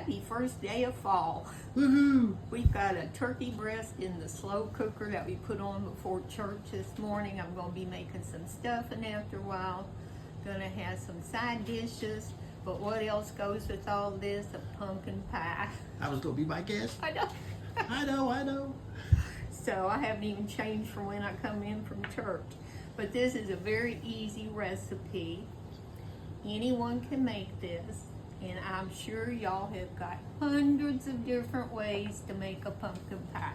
Happy first day of fall. Woohoo! We've got a turkey breast in the slow cooker that we put on before church this morning. I'm going to be making some stuffing after a while. Gonna have some side dishes. But what else goes with all this? A pumpkin pie. I was gonna be my guest. I know. I know. So I haven't even changed from when I come in from church. But this is a very easy recipe. Anyone can make this. And I'm sure y'all have got hundreds of different ways to make a pumpkin pie.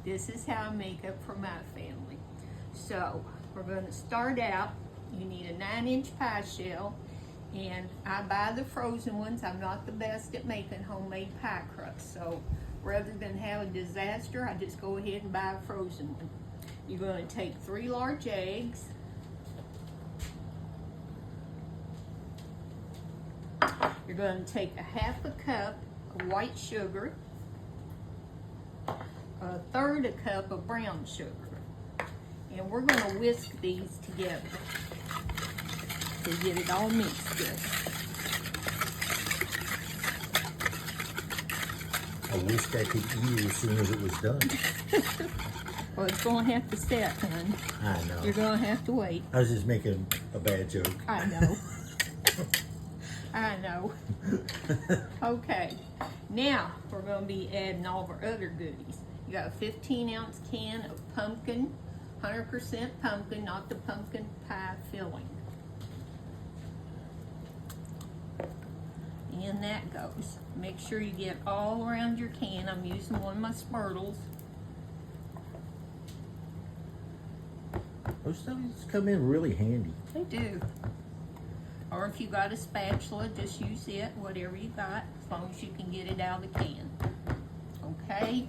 This is how I make it for my family. So we're going to start out. You need a 9-inch pie shell. And I buy the frozen ones. I'm not the best at making homemade pie crusts. So rather than have a disaster, I just go ahead and buy a frozen one. You're going to take 3 large eggs. You're going to take a 1/2 cup of white sugar, a 1/3 cup of brown sugar, and we're going to whisk these together to get it all mixed good. I wish I could eat it as soon as it was done. Well, it's going to have to set, hon. I know. You're going to have to wait. I was just making a bad joke. I know. I know. Okay, now we're going to be adding all of our other goodies. You got a 15-ounce can of pumpkin, 100% pumpkin, not the pumpkin pie filling. In that goes. Make sure you get all around your can. I'm using one of my Spurtles. Those things come in really handy. They do. Or if you got a spatula, just use it, whatever you got, as long as you can get it out of the can. Okay?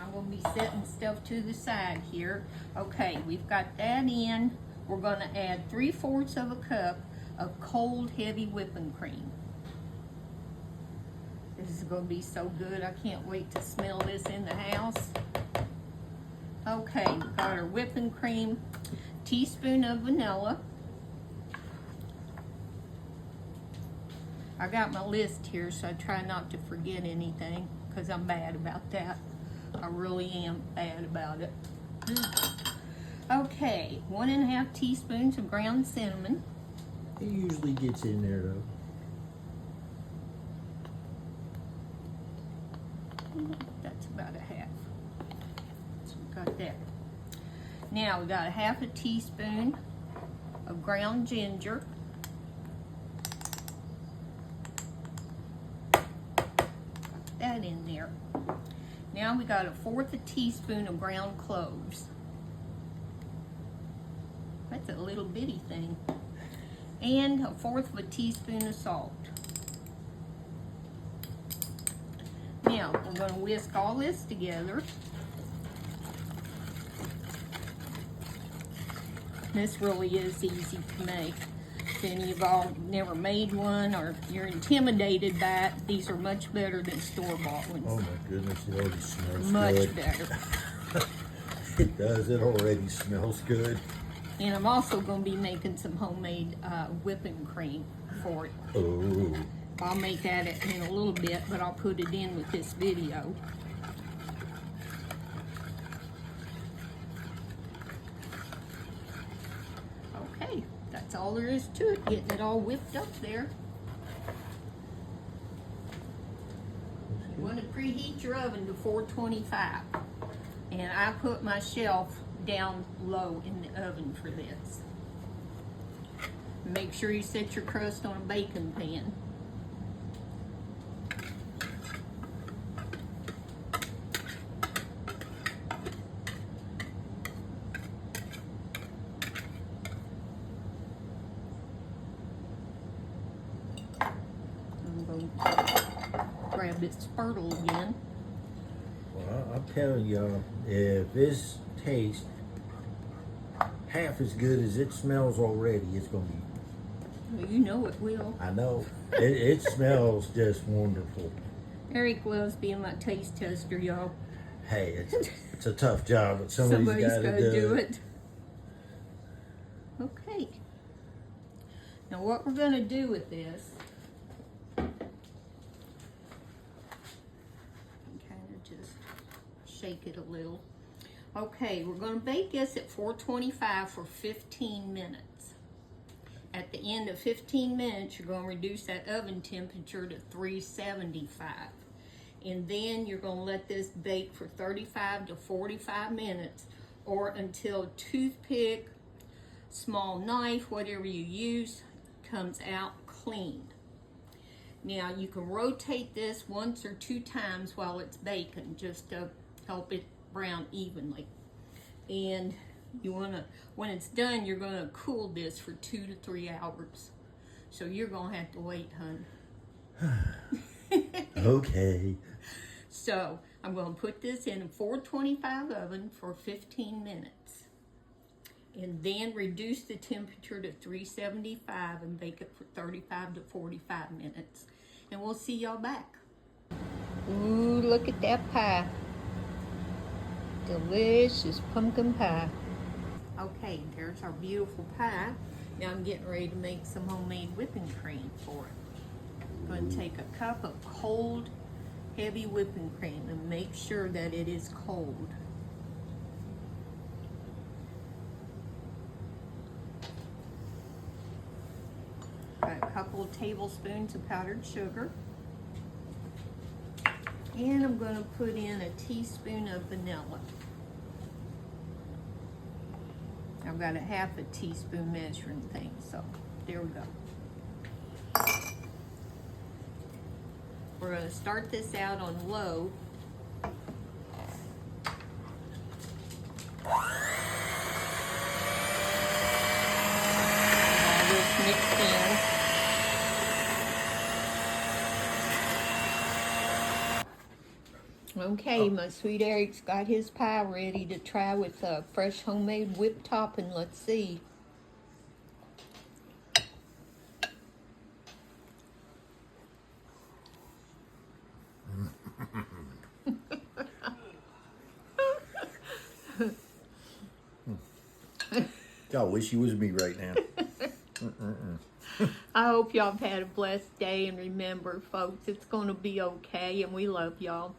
I'm going to be setting stuff to the side here. Okay, we've got that in. We're going to add 3/4 of a cup of cold, heavy whipping cream. This is going to be so good. I can't wait to smell this in the house. Okay, we've got our whipping cream, teaspoon of vanilla. I got my list here, so I try not to forget anything, because I'm bad about that. I really am bad about it. Okay, 1½ teaspoons of ground cinnamon. It usually gets in there though. That's about a half. So we got that. Now we got a 1/2 teaspoon of ground ginger. That in there. Now we got a 1/4 teaspoon of ground cloves. That's a little bitty thing. And a 1/4 teaspoon of salt. Now we're going to whisk all this together. This really is easy to make. If any of y'all never made one or you're intimidated by it, these are much better than store-bought ones. Oh my goodness, it already smells Much good. better. It does, it already smells good. And I'm also going to be making some homemade whipping cream for it. Oh. I'll make that in a little bit, but I'll put it in with this video. Okay, that's all there is to it. Getting it all whipped up there. You want to preheat your oven to 425. And I put my shelf down low in the oven for this. Make sure you set your crust on a baking pan. I'm going to grab this Spurtle again. Well, I'm telling y'all, if this tastes half as good as it smells already, it's gonna be. Well, you know it will. I know. It smells just wonderful. Eric loves being my taste tester, y'all. Hey, it's a tough job, but somebody's got to do it. Okay. Now what we're going to do with this shake it a little. Okay, we're gonna bake this at 425 for 15 minutes. At the end of 15 minutes, you're gonna reduce that oven temperature to 375. And then you're gonna let this bake for 35 to 45 minutes or until toothpick, small knife, whatever you use, comes out clean. Now you can rotate this once or 2 times while it's baking just to help it brown evenly. And you wanna, when it's done, you're gonna cool this for 2 to 3 hours. So you're gonna have to wait, hun. Okay. So I'm gonna put this in a 425 oven for 15 minutes. And then reduce the temperature to 375 and bake it for 35 to 45 minutes. And we'll see y'all back. Ooh, look at that pie. Delicious pumpkin pie. Okay, there's our beautiful pie. Now I'm getting ready to make some homemade whipping cream for it. I'm going to take a cup of cold, heavy whipping cream and make sure that it is cold. Got a couple of tablespoons of powdered sugar. And I'm going to put in a teaspoon of vanilla. I've got a half a teaspoon measuring thing, so there we go. We're going to start this out on low. All this mixed in. Okay, my sweet Eric's got his pie ready to try with a fresh homemade whipped topping. Let's see. I wish you was me right now. I hope y'all have had a blessed day, and remember, folks, it's going to be okay, and we love y'all.